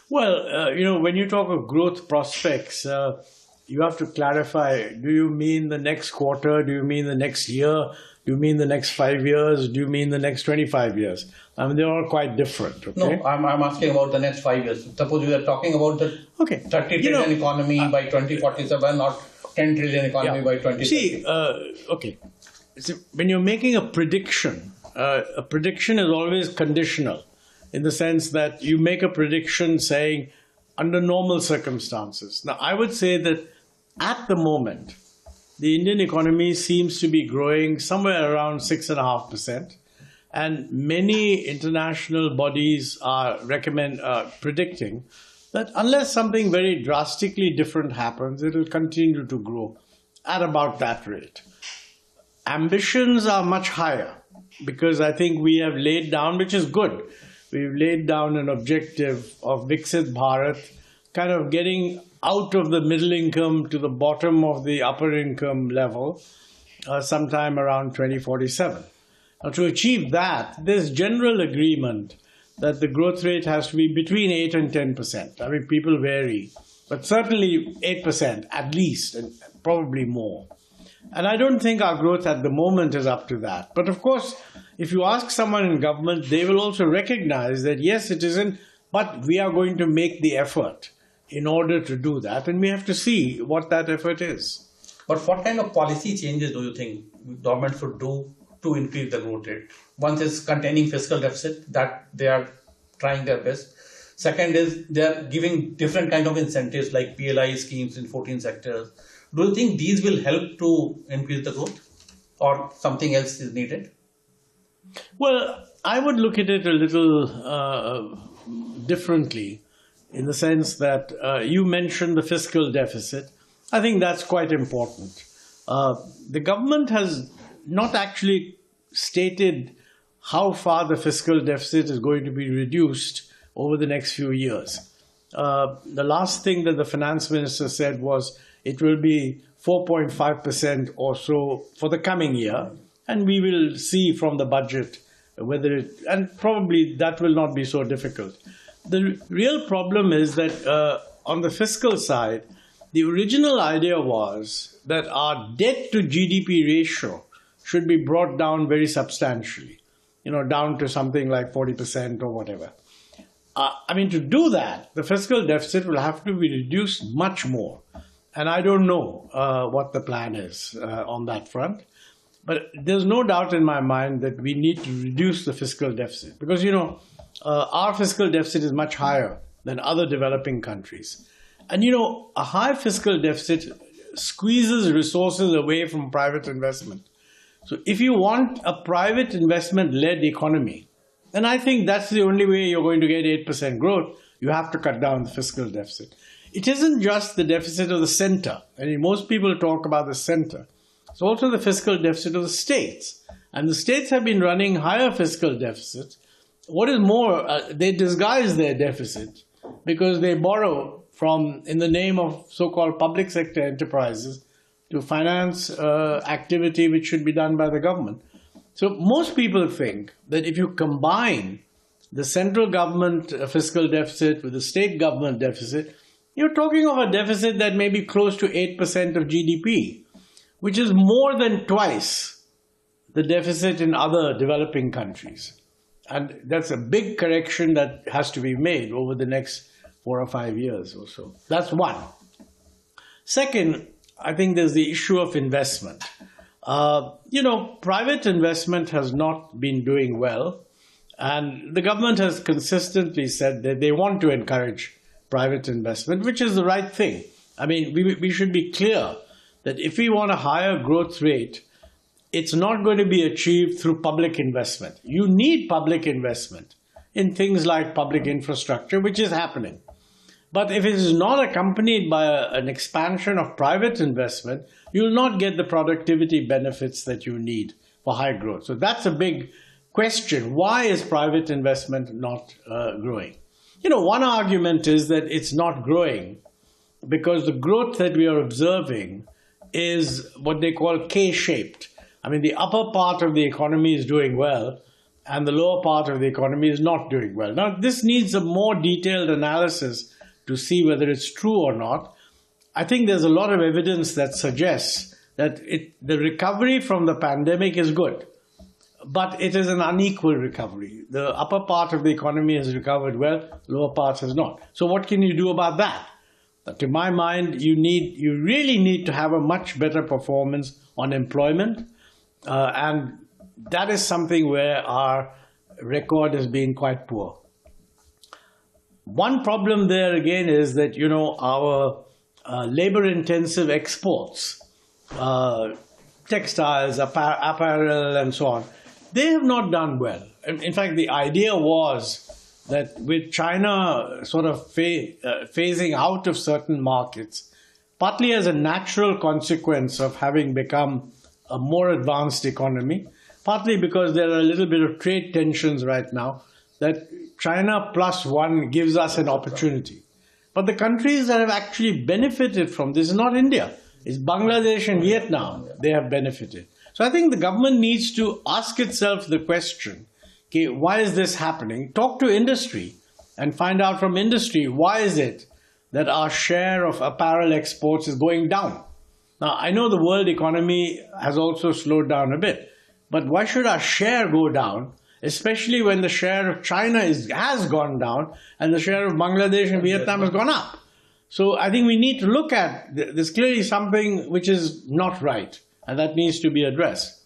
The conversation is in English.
Well, when you talk of growth prospects, you have to clarify, do you mean the next quarter? Do you mean the next year? Do you mean the next 5 years? Do you mean the next 25 years? I mean, they're all quite different, okay? No, I'm asking about the next 5 years. Suppose we are talking about the Okay. 30 trillion economy by 2047 or 10 trillion economy by 2030. See, okay. So when you're making a prediction is always conditional in the sense that you make a prediction saying under normal circumstances. Now, I would say that at the moment, the Indian economy seems to be growing somewhere around 6.5%. And many international bodies are predicting that unless something very drastically different happens, it will continue to grow at about that rate. Ambitions are much higher because I think we have laid down, which is good, we've laid down an objective of Viksit Bharat, kind of getting out of the middle income to the bottom of the upper income level sometime around 2047. Now, to achieve that, there's general agreement that the growth rate has to be between 8 and 10%. I mean, people vary, but certainly 8% at least, and probably more. And I don't think our growth at the moment is up to that. But of course, if you ask someone in government, they will also recognize that, yes, it isn't, but we are going to make the effort in order to do that. And we have to see what that effort is. But what kind of policy changes do you think government should do to increase the growth rate? One is containing fiscal deficit, that they are trying their best. Second is they are giving different kind of incentives like PLI schemes in 14 sectors. Do you think these will help to increase the growth or something else is needed? Well, I would look at it a little differently in the sense that you mentioned the fiscal deficit. I think that's quite important. The government has not actually stated how far the fiscal deficit is going to be reduced over the next few years. The last thing that the finance minister said was it will be 4.5% or so for the coming year, and we will see from the budget whether it, and probably that will not be so difficult. The real problem is that on the fiscal side, the original idea was that our debt to GDP ratio should be brought down very substantially, down to something like 40% or whatever. To do that, the fiscal deficit will have to be reduced much more. And I don't know what the plan is on that front. But there's no doubt in my mind that we need to reduce the fiscal deficit because, our fiscal deficit is much higher than other developing countries. And, a high fiscal deficit squeezes resources away from private investment. So if you want a private investment-led economy, then I think that's the only way you're going to get 8% growth. You have to cut down the fiscal deficit. It isn't just the deficit of the center. Most people talk about the center. It's also the fiscal deficit of the states. And the states have been running higher fiscal deficits. What is more, they disguise their deficit because they borrow in the name of so-called public sector enterprises to finance activity which should be done by the government. So most people think that if you combine the central government fiscal deficit with the state government deficit, you're talking of a deficit that may be close to 8% of GDP, which is more than twice the deficit in other developing countries. And that's a big correction that has to be made over the next 4 or 5 years or so. That's one. Second, I think there's the issue of investment. Private investment has not been doing well. And the government has consistently said that they want to encourage private investment, which is the right thing. We should be clear that if we want a higher growth rate, it's not going to be achieved through public investment. You need public investment in things like public infrastructure, which is happening. But if it is not accompanied by an expansion of private investment, you will not get the productivity benefits that you need for high growth. So that's a big question. Why is private investment not growing? One argument is that it's not growing because the growth that we are observing is what they call K-shaped. The upper part of the economy is doing well, and the lower part of the economy is not doing well. Now, this needs a more detailed analysis to see whether it's true or not. I think there's a lot of evidence that suggests that the recovery from the pandemic is good, but it is an unequal recovery. The upper part of the economy has recovered well, lower parts has not. So what can you do about that? To my mind, you really need to have a much better performance on employment, and that is something where our record has been quite poor. One problem there again is that, our labor-intensive exports, textiles, apparel, and so on, they have not done well. In fact, the idea was that with China sort of phasing out of certain markets, partly as a natural consequence of having become a more advanced economy, partly because there are a little bit of trade tensions right now, that China plus one gives us an opportunity. But the countries that have actually benefited from this is not India. It's Bangladesh and Vietnam. They have benefited. So I think the government needs to ask itself the question, okay, why is this happening? Talk to industry and find out from industry, why is it that our share of apparel exports is going down? Now, I know the world economy has also slowed down a bit, but why should our share go down, especially when the share of China has gone down and the share of Bangladesh and Vietnam has gone up? So I think we need to look at, there's clearly something which is not right, and that needs to be addressed.